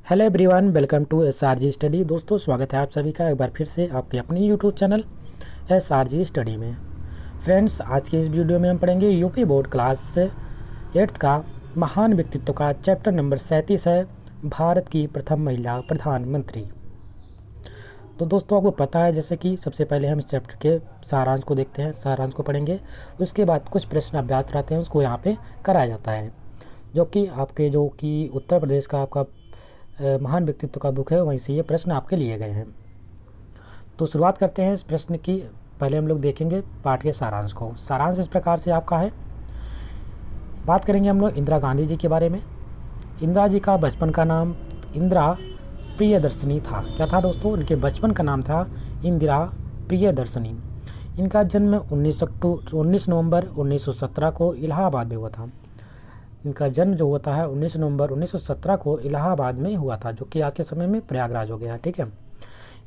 Hello everyone, welcome to SRG study. दोस्तों, स्वागत है आप सभी का एक बार फिर से आपके अपने यूट्यूब चैनल SRG स्टडी में। फ्रेंड्स, आज के इस वीडियो में हम पढ़ेंगे यूपी बोर्ड क्लास 8th का महान व्यक्तित्व का चैप्टर नंबर 37 है, भारत की प्रथम महिला प्रधानमंत्री। तो दोस्तों, आपको पता है जैसे कि सबसे पहले हम इस चैप्टर के सारांश को देखते हैं, सारांश को पढ़ेंगे। उसके बाद कुछ प्रश्न अभ्यास रहते हैं, उसको यहाँ पे कराया जाता है, जो कि उत्तर प्रदेश का आपका महान व्यक्तित्व का बुक है, वहीं से ये प्रश्न आपके लिए गए हैं। तो शुरुआत करते हैं इस प्रश्न की। पहले हम लोग देखेंगे पाठ के सारांश को। सारांश इस प्रकार से आपका है। बात करेंगे हम लोग इंदिरा गांधी जी के बारे में। इंदिरा जी का बचपन का नाम इंदिरा प्रियदर्शनी था। क्या था दोस्तों? इनके बचपन का नाम था इंदिरा प्रियदर्शनी। इनका जन्म 19 नवंबर 1917 को इलाहाबाद में हुआ था। इनका जन्म जो होता है 19 नवंबर 1917 को इलाहाबाद में हुआ था, जो कि आज के समय में प्रयागराज हो गया। ठीक है।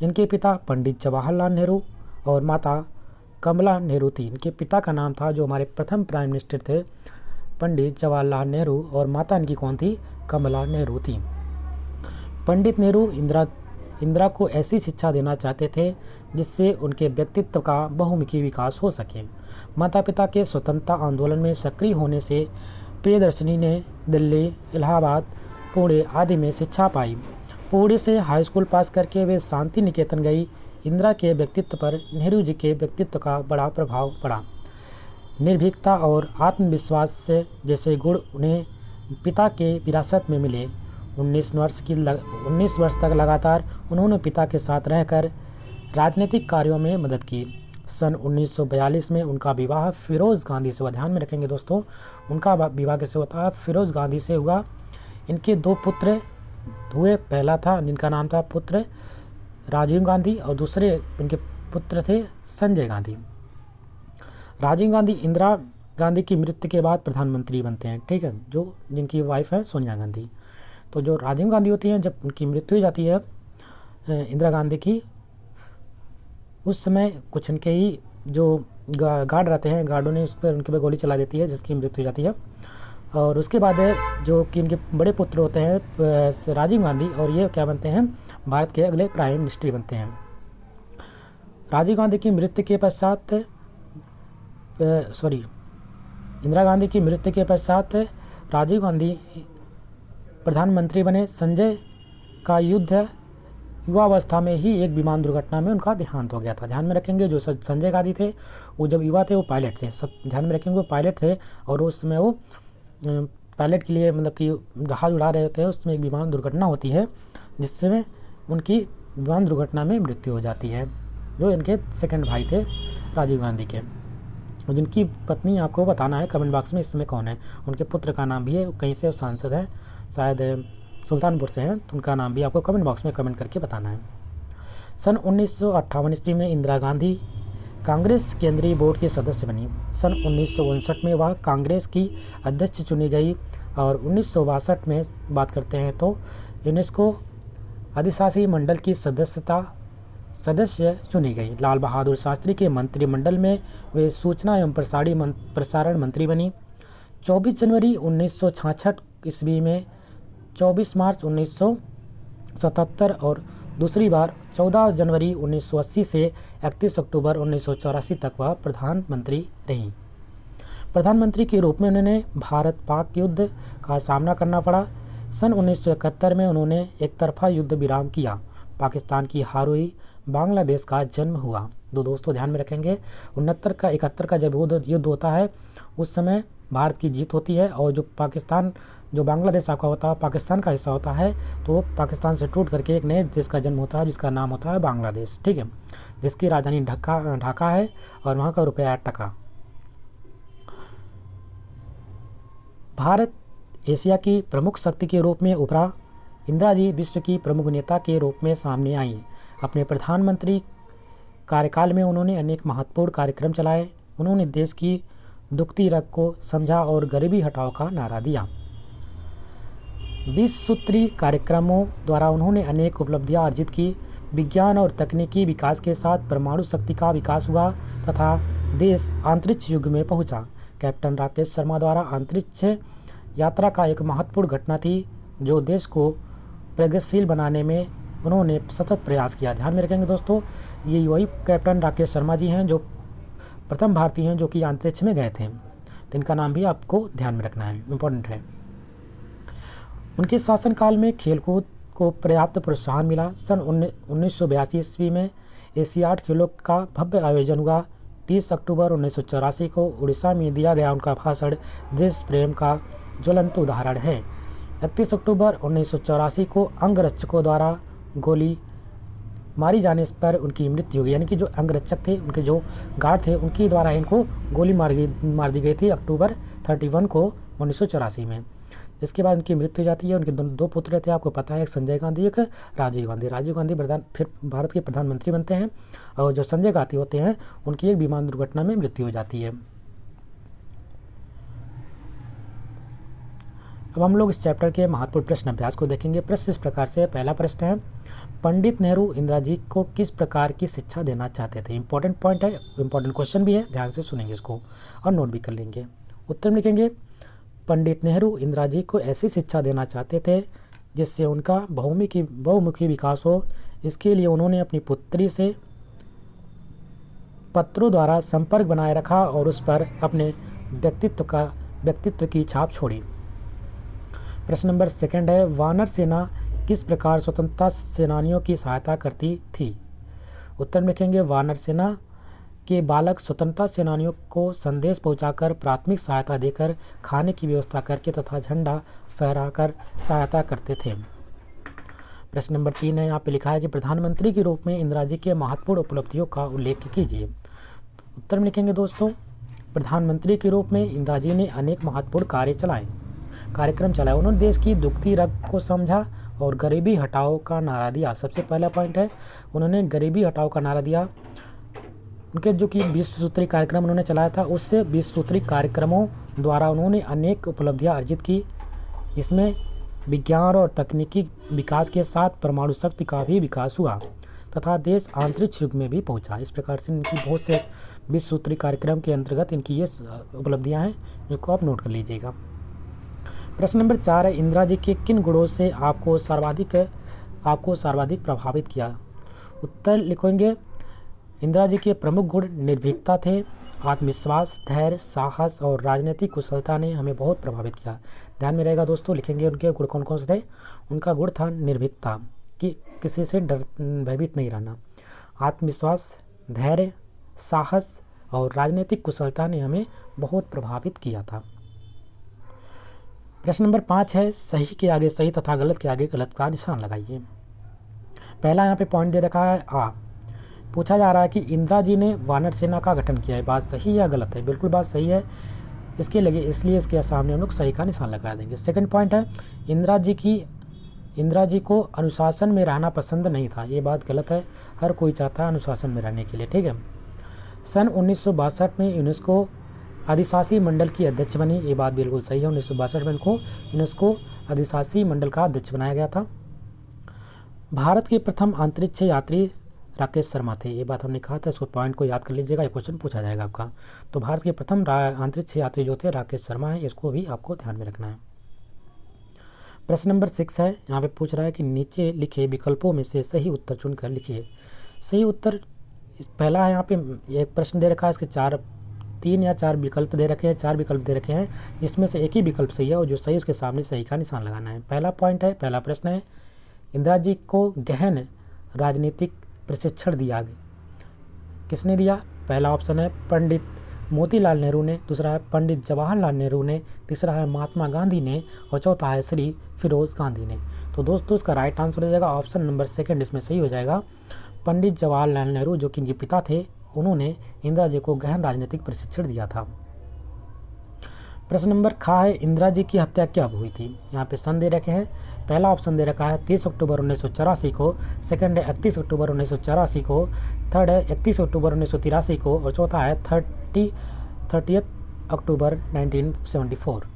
इनके पिता पंडित जवाहरलाल नेहरू और माता कमला नेहरू थी। इनके पिता का नाम था, जो हमारे प्रथम प्राइम मिनिस्टर थे, पंडित जवाहरलाल नेहरू, और माता इनकी कौन थी? कमला नेहरू थी। पंडित नेहरू इंदिरा को ऐसी शिक्षा देना चाहते थे जिससे उनके व्यक्तित्व का बहुमुखी विकास हो सके। माता पिता के स्वतंत्रता आंदोलन में सक्रिय होने से प्रियदर्शनी ने दिल्ली, इलाहाबाद, पुणे आदि में शिक्षा पाई। पुणे से हाई स्कूल पास करके वे शांति निकेतन गई। इंदिरा के व्यक्तित्व पर नेहरू जी के व्यक्तित्व का बड़ा प्रभाव पड़ा। निर्भीकता और आत्मविश्वास से जैसे गुण उन्हें पिता के विरासत में मिले। 19 वर्ष तक लगातार उन्होंने पिता के साथ रहकर राजनीतिक कार्यों में मदद की। सन 1942 में उनका विवाह फिरोज़ गांधी से हुआ। ध्यान में रखेंगे दोस्तों, उनका विवाह कैसे होता है? फिरोज़ गांधी से हुआ। इनके 2 पुत्र हुए। पहला था जिनका नाम था पुत्र राजीव गांधी, और दूसरे इनके पुत्र थे संजय गांधी। राजीव गांधी इंदिरा गांधी की मृत्यु के बाद प्रधानमंत्री बनते हैं। ठीक है, जो जिनकी वाइफ है सोनिया गांधी। तो जो राजीव गांधी होती हैं, जब उनकी मृत्यु हो जाती है इंदिरा गांधी की, उस समय कुछ इनके ही जो गार्ड रहते हैं, गार्डों ने उनके पे गोली चला देती है, जिसकी मृत्यु हो जाती है। और उसके बाद जो कि इनके बड़े पुत्र होते हैं राजीव गांधी, और ये क्या बनते हैं? भारत के अगले प्राइम मिनिस्टर बनते हैं। राजीव गांधी की मृत्यु के पश्चात इंदिरा गांधी की मृत्यु के पश्चात राजीव गांधी प्रधानमंत्री बने। संजय का युवावस्था में ही एक विमान दुर्घटना में उनका देहांत हो गया था। ध्यान में रखेंगे, जो संजय गांधी थे वो जब युवा थे वो पायलट थे। सब ध्यान में रखेंगे, वो पायलट थे, और उस समय वो पायलट के लिए मतलब कि जहाज उड़ा रहे होते हैं, उसमें एक विमान दुर्घटना होती है, जिसमें उनकी विमान दुर्घटना में मृत्यु हो जाती है। जो इनके सेकंड भाई थे राजीव गांधी के, और जिनकी पत्नी आपको बताना है कमेंट बॉक्स में इस समय कौन है। उनके पुत्र का नाम भी है, कहीं से सांसद है, शायद सुल्तानपुर से हैं, तो उनका नाम भी आपको कमेंट बॉक्स में कमेंट करके बताना है। सन 1958 ईस्वी में इंदिरा गांधी कांग्रेस केंद्रीय बोर्ड की सदस्य बनी। सन 1959 में वह कांग्रेस की अध्यक्ष चुनी गई, और 1962 में बात करते हैं तो यूनेस्को अधिशासी मंडल की सदस्य चुनी गई। लाल बहादुर शास्त्री के मंत्रिमंडल में वे सूचना एवं प्रसारण मंत्री बनी। 24 जनवरी 1966 ईस्वी में 24 मार्च 1977 और दूसरी बार 14 जनवरी 1980 से 31 अक्टूबर 1984 तक वह प्रधानमंत्री रहीं। प्रधानमंत्री के रूप में उन्होंने भारत पाक युद्ध का सामना करना पड़ा। सन 1971 में उन्होंने एक तरफा युद्ध विराम किया। पाकिस्तान की हार हुई, बांग्लादेश का जन्म हुआ। दोस्तों ध्यान में रखेंगे, 71 का जब युद्ध होता है, उस समय भारत की जीत होती है, और जो बांग्लादेश आपका होता है, पाकिस्तान का हिस्सा होता है, तो पाकिस्तान से टूट करके एक नए देश का जन्म होता है, जिसका नाम होता है बांग्लादेश। ठीक है, जिसकी राजधानी ढाका है, और वहाँ का रुपया है टका। भारत एशिया की प्रमुख शक्ति के रूप में उभरा। इंदिरा जी विश्व की प्रमुख नेता के रूप में सामने आई। अपने प्रधानमंत्री कार्यकाल में उन्होंने अनेक महत्वपूर्ण कार्यक्रम चलाए। उन्होंने देश की दुखती रग को समझा और गरीबी हटाओ का नारा दिया। 20 सूत्री कार्यक्रमों द्वारा उन्होंने अनेक उपलब्धियां अर्जित की। विज्ञान और तकनीकी विकास के साथ परमाणु शक्ति का विकास हुआ तथा देश अंतरिक्ष युग में पहुंचा। कैप्टन राकेश शर्मा द्वारा अंतरिक्ष यात्रा का एक महत्वपूर्ण घटना थी, जो देश को प्रगतिशील बनाने में उन्होंने सतत प्रयास किया। ध्यान में रखेंगे दोस्तों, ये वही कैप्टन राकेश शर्मा जी हैं जो प्रथम भारतीय हैं जो कि अंतरिक्ष में गए थे। तो इनका नाम भी आपको ध्यान में रखना है, इम्पोर्टेंट है। उनके शासनकाल में खेलकूद को पर्याप्त प्रोत्साहन मिला। सन 1982 ईस्वी में एशियाड खेलों का भव्य आयोजन हुआ। 30 अक्टूबर 1984 को उड़ीसा में दिया गया उनका भाषण देश प्रेम का ज्वलंत उदाहरण है। 31 अक्टूबर 1984 को अंगरक्षकों द्वारा गोली मारी जाने पर उनकी मृत्यु हो गई। यानी कि जो अंगरक्षक थे, उनके जो गार्ड थे, उनके द्वारा इनको गोली मार दी गई थी अक्टूबर 31 को 1984 में। इसके बाद उनकी मृत्यु हो जाती है। उनके दो पुत्र थे, आपको पता है, एक संजय गांधी, एक राजीव गांधी। राजीव गांधी फिर भारत के प्रधानमंत्री बनते हैं, और जो संजय गांधी होते हैं उनकी एक विमान दुर्घटना में मृत्यु हो जाती है। अब हम लोग इस चैप्टर के महत्वपूर्ण प्रश्न अभ्यास को देखेंगे। प्रश्न इस प्रकार से, पहला प्रश्न है, पंडित नेहरू इंदिरा जी को किस प्रकार की शिक्षा देना चाहते थे। इंपॉर्टेंट पॉइंट है, इंपॉर्टेंट क्वेश्चन भी है, ध्यान से सुनेंगे इसको और नोट भी कर लेंगे। उत्तर में लिखेंगे, पंडित नेहरू इंदिरा जी को ऐसी शिक्षा देना चाहते थे जिससे उनका बहुमुखी विकास हो। इसके लिए उन्होंने अपनी पुत्री से पत्रों द्वारा संपर्क बनाए रखा और उस पर अपने व्यक्तित्व की छाप छोड़ी। प्रश्न नंबर सेकंड है, वानर सेना किस प्रकार स्वतंत्रता सेनानियों की सहायता करती थी। उत्तर में लिखेंगे, वानर सेना के बालक स्वतंत्रता सेनानियों को संदेश पहुंचाकर, प्राथमिक सहायता देकर, खाने की व्यवस्था करके तथा झंडा फहराकर सहायता करते थे। प्रश्न नंबर 3 है, यहाँ पे लिखा है कि प्रधानमंत्री के रूप में इंदिरा जी के महत्वपूर्ण उपलब्धियों का उल्लेख कीजिए। उत्तर में लिखेंगे दोस्तों, प्रधानमंत्री के रूप में इंदिरा जी ने अनेक महत्वपूर्ण कार्यक्रम चलाए। उन्होंने देश की दुखती रग को समझा और गरीबी हटाओ का नारा दिया। सबसे पहला पॉइंट है, उन्होंने गरीबी हटाओ का नारा दिया। उनके जो कि 20 सूत्री कार्यक्रम उन्होंने चलाया था, उससे 20 सूत्री कार्यक्रमों द्वारा उन्होंने अनेक उपलब्धियां अर्जित की, जिसमें विज्ञान और तकनीकी विकास के साथ परमाणु शक्ति का भी विकास हुआ तथा देश अंतरिक्ष युग में भी पहुंचा। इस प्रकार से इनकी बहुत से 20 सूत्री कार्यक्रम के अंतर्गत इनकी ये उपलब्धियां हैं, जिसको आप नोट कर लीजिएगा। प्रश्न नंबर 4 है, इंदिरा जी के किन गुणों से आपको सर्वाधिक प्रभावित किया। उत्तर लिखेंगे, इंदिरा जी के प्रमुख गुण निर्भीकता थे, आत्मविश्वास, धैर्य, साहस और राजनीतिक कुशलता ने हमें बहुत प्रभावित किया। ध्यान में रहेगा दोस्तों, लिखेंगे उनके गुण कौन कौन से थे। उनका गुण था निर्भीकता, कि किसी से भयभीत नहीं रहना, आत्मविश्वास, धैर्य, साहस और राजनीतिक कुशलता ने हमें बहुत प्रभावित किया था। प्रश्न नंबर 5 है, सही के आगे सही तथा गलत के आगे गलत का निशान लगाइए। पहला यहाँ पे पॉइंट दे रखा है आ, पूछा जा रहा है कि इंदिरा जी ने वानर सेना का गठन किया है, बात सही या गलत है। बिल्कुल बात सही है, इसलिए इसके सामने हम लोग सही का निशान लगा देंगे। सेकंड पॉइंट है, इंदिरा जी को अनुशासन में रहना पसंद नहीं था। ये बात गलत है, हर कोई चाहता है अनुशासन में रहने के लिए, ठीक है। सन 1962 में यूनेस्को अधिशासी मंडल की अध्यक्ष बनी, ये बात बिल्कुल सही है। 1962 में इनको यूनेस्को अधिशासी मंडल का अध्यक्ष बनाया गया था। भारत के प्रथम अंतरिक्ष यात्री राकेश शर्मा थे, ये बात हमने कहा था, इसको पॉइंट को याद कर लीजिएगा, ये क्वेश्चन पूछा जाएगा आपका। तो भारत के प्रथम अंतरिक्ष यात्री जो थे राकेश शर्मा है, इसको भी आपको ध्यान में रखना है। प्रश्न नंबर 6 है, यहाँ पे पूछ रहा है कि नीचे लिखे विकल्पों में से सही उत्तर चुनकर लिखिए। सही उत्तर पहला है, यहाँ पे एक प्रश्न दे रखा है, इसके 3 या 4 विकल्प दे रखे हैं, 4 विकल्प दे रखे हैं, जिसमें से एक ही विकल्प सही है और जो सही उसके सामने सही का निशान लगाना है। पहला पॉइंट है, पहला प्रश्न है, इंदिरा जी को गहन राजनीतिक प्रशिक्षण दिया गया, किसने दिया। पहला ऑप्शन है पंडित मोतीलाल नेहरू ने, दूसरा है पंडित जवाहरलाल नेहरू ने, तीसरा है महात्मा गांधी ने और चौथा है श्री फिरोज गांधी ने। तो दोस्तों इसका राइट आंसर हो जाएगा ऑप्शन नंबर सेकंड, इसमें सही हो जाएगा पंडित जवाहरलाल नेहरू, जो कि इनके पिता थे, उन्होंने इंदिरा जी को गहन राजनीतिक प्रशिक्षण दिया था। प्रश्न नंबर खा है, इंदिरा जी की हत्या कब हुई थी। यहाँ पे सन दे रखे हैं, पहला ऑप्शन दे रखा है 30 अक्टूबर 1984 को, सेकंड है 31 अक्टूबर 1984 को, थर्ड है 31 अक्टूबर 1983 को और चौथा है 30 अक्टूबर 1974।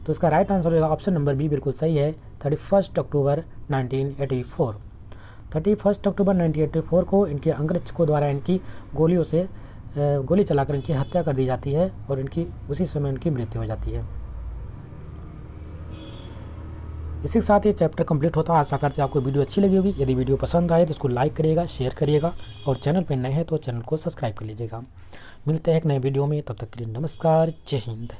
तो इसका राइट आंसर होगा ऑप्शन नंबर बी, बिल्कुल सही है, 31 अक्टूबर 1984। 31 अक्टूबर 1984 को इनके अंगरक्षकों द्वारा इनकी गोली चलाकर इनकी हत्या कर दी जाती है और इनकी उसी समय इनकी मृत्यु हो जाती है। इसी के साथ ये चैप्टर कंप्लीट होता है। आशा करते हैं आपको वीडियो अच्छी लगी होगी। यदि वीडियो पसंद आए तो इसको लाइक करिएगा, शेयर करिएगा और चैनल पर नए हैं तो चैनल को सब्सक्राइब कर लीजिएगा। मिलते हैं एक नए वीडियो में, तब तक के लिए नमस्कार, जय हिंद।